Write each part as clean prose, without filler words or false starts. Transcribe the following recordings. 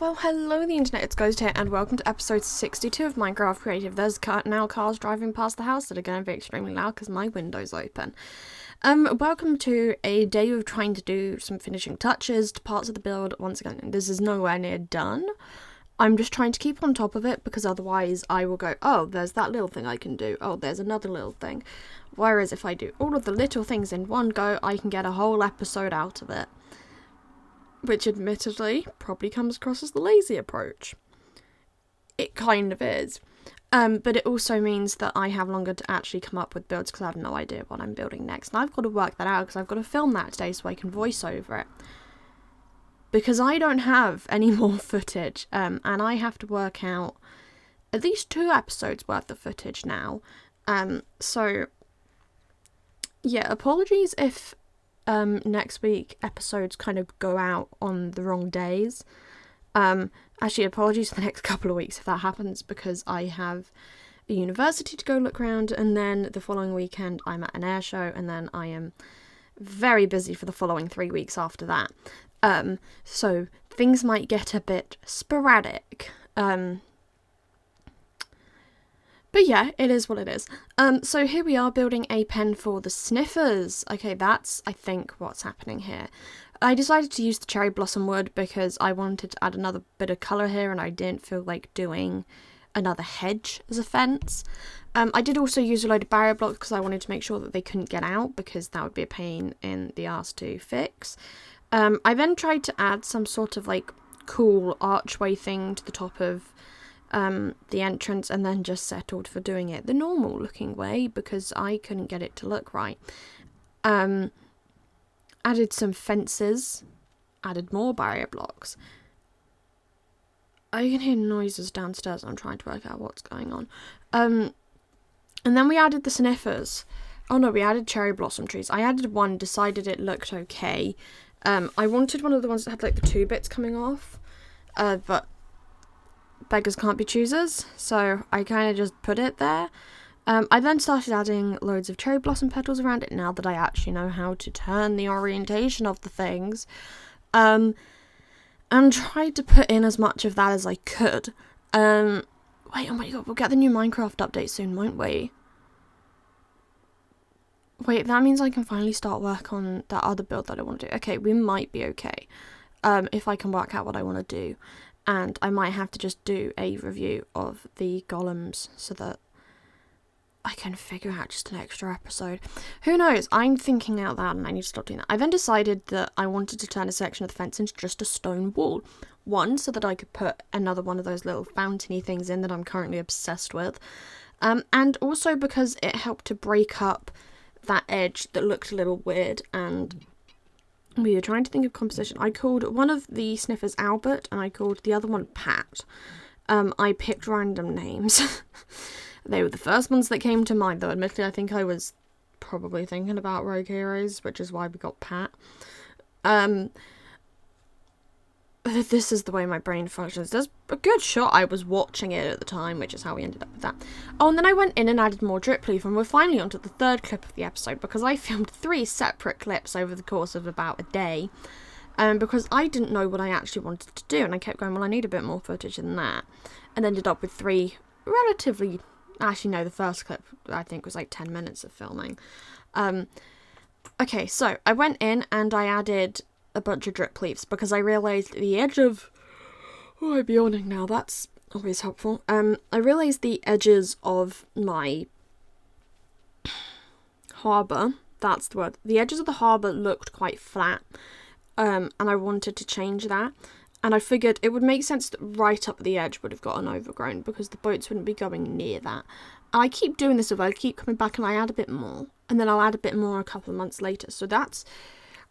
Well, hello the internet, it's Ghost here, and welcome to episode 62 of Minecraft Creative. There's now cars driving past the house that are going to be extremely loud because my window's open. Welcome to a day of trying to do some finishing touches to parts of the build. Once again, this is nowhere near done. I'm just trying to keep on top of it because otherwise I will go, oh, there's that little thing I can do. Oh, there's another little thing. Whereas if I do all of the little things in one go, I can get a whole episode out of it. Which admittedly probably comes across as the lazy approach. It kind of is. But it also means that I have longer to actually come up with builds because I have no idea what I'm building next. And I've got to work that out because I've got to film that today so I can voice over it. Because I don't have any more footage. And I have to work out at least 2 episodes worth of footage now. So, yeah, apologies if next week episodes kind of go out on the wrong days. Actually, apologies for the next couple of weeks if that happens, because I have a university to go look around, and then the following weekend I'm at an air show, and then I am very busy for the following 3 weeks after that. So things might get a bit sporadic. But yeah, it is what it is. So here we are building a pen for the Sniffers. Okay, that's, I think, what's happening here. I decided to use the cherry blossom wood because I wanted to add another bit of colour here and I didn't feel like doing another hedge as a fence. I did also use a load of barrier blocks because I wanted to make sure that they couldn't get out because that would be a pain in the arse to fix. I then tried to add some sort of like cool archway thing to the top of the entrance, and then just settled for doing it the normal looking way because I couldn't get it to look right. Added some fences, added more barrier blocks. I can hear noises downstairs. I'm trying to work out what's going on. And then we added the Sniffers. Oh no, we added cherry blossom trees. I added one, decided it looked okay. I wanted one of the ones that had like the 2 bits coming off, but beggars can't be choosers, so I kind of just put it there. I then started adding loads of cherry blossom petals around it now that I actually know how to turn the orientation of the things. And tried to put in as much of that as I could. Wait, oh my god, we'll get the new Minecraft update soon, won't we? Wait, that means I can finally start work on that other build that I want to do. Okay, we might be okay. If I can work out what I want to do. And I might have to just do a review of the golems so that I can figure out just an extra episode. Who knows? I'm thinking out loud and I need to stop doing that. I then decided that I wanted to turn a section of the fence into just a stone wall. One, so that I could put another one of those little fountainy things in that I'm currently obsessed with. And also because it helped to break up that edge that looked a little weird, and we were trying to think of composition. I called one of the Sniffers Albert, and I called the other one Pat. I picked random names. They were the first ones that came to mind, though admittedly I think I was probably thinking about Rogue Heroes, which is why we got Pat. This is the way my brain functions. There's a good shot I was watching it at the time, which is how we ended up with that. Oh, and then I went in and added more drip leaf, and we're finally onto the 3rd clip of the episode, because I filmed 3 separate clips over the course of about a day, because I didn't know what I actually wanted to do, and I kept going, well, I need a bit more footage than that, and ended up with 3 relatively, actually no, the first clip I think was like 10 minutes of filming. Okay, so I went in and I added a bunch of drip leaves because I realised the edge of... Oh, I'm yawning now, that's always helpful. I realised the edges of my harbour, that's the word, the edges of the harbour looked quite flat, and I wanted to change that, and I figured it would make sense that right up the edge would have gotten overgrown because the boats wouldn't be going near that. And I keep doing this, I keep coming back and I add a bit more, and then I'll add a bit more a couple of months later, so that's...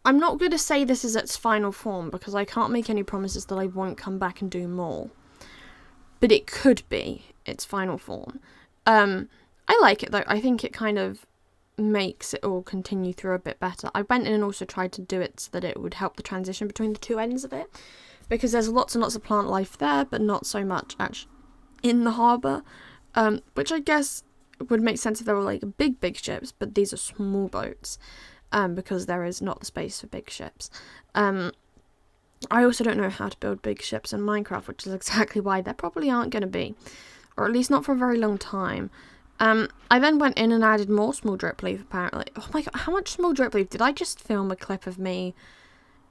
I'm not going to say this is its final form because I can't make any promises that I won't come back and do more. But it could be its final form. I like it though. I think it kind of makes it all continue through a bit better. I went in and also tried to do it so that it would help the transition between the 2 ends of it. Because there's lots and lots of plant life there, but not so much actually in the harbour. Which I guess would make sense if there were like big ships, but these are small boats. Because there is not the space for big ships. I also don't know how to build big ships in Minecraft, which is exactly why there probably aren't going to be. Or at least not for a very long time. I then went in and added more small drip leaf, apparently. Oh my god, how much small drip leaf? Did I just film a clip of me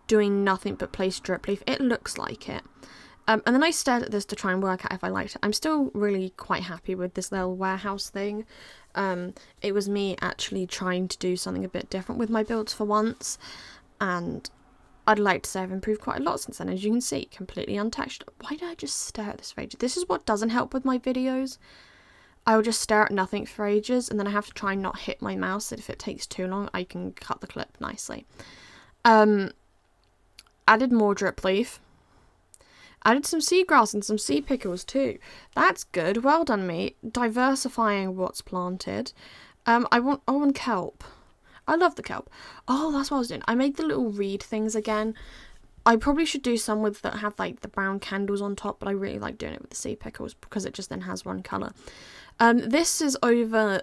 doing nothing but place drip leaf? It looks like it. And then I stared at this to try and work out if I liked it. I'm still really quite happy with this little warehouse thing. It was me actually trying to do something a bit different with my builds for once. And I'd like to say I've improved quite a lot since then. As you can see, completely untouched. Why did I just stare at this for ages? This is what doesn't help with my videos. I will just stare at nothing for ages, and then I have to try and not hit my mouse, so if it takes too long, I can cut the clip nicely. Added more drip leaf. Added some seagrass and some sea pickles too. That's good. Well done, me. Diversifying what's planted. I want kelp. I love the kelp. Oh, that's what I was doing. I made the little reed things again. I probably should do some with that have like the brown candles on top, but I really like doing it with the sea pickles because it just then has one colour. This is over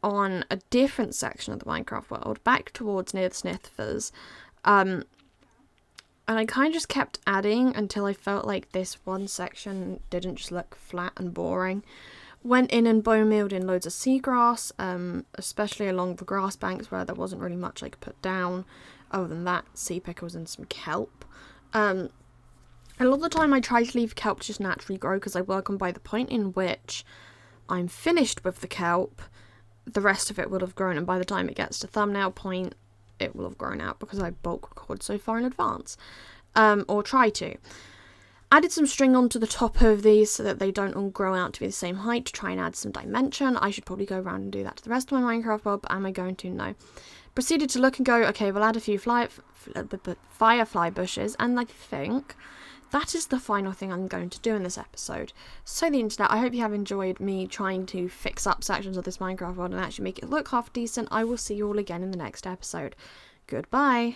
on a different section of the Minecraft world, back towards near the Sniffers. And I kind of just kept adding until I felt like this one section didn't just look flat and boring. Went in and bone mealed in loads of seagrass, especially along the grass banks where there wasn't really much I could put down. Other than that, sea pickles and some kelp. A lot of the time I try to leave kelp to just naturally grow because I work on by the point in which I'm finished with the kelp, the rest of it will have grown, and by the time it gets to thumbnail point, it will have grown out because I bulk record so far in advance. Or try to. Added some string onto the top of these so that they don't all grow out to be the same height to try and add some dimension. I should probably go around and do that to the rest of my Minecraft world, but am I going to? No. Proceeded to look and go, okay, we'll add a few firefly bushes, and I think that is the final thing I'm going to do in this episode. So the internet, I hope you have enjoyed me trying to fix up sections of this Minecraft world and actually make it look half decent. I will see you all again in the next episode. Goodbye.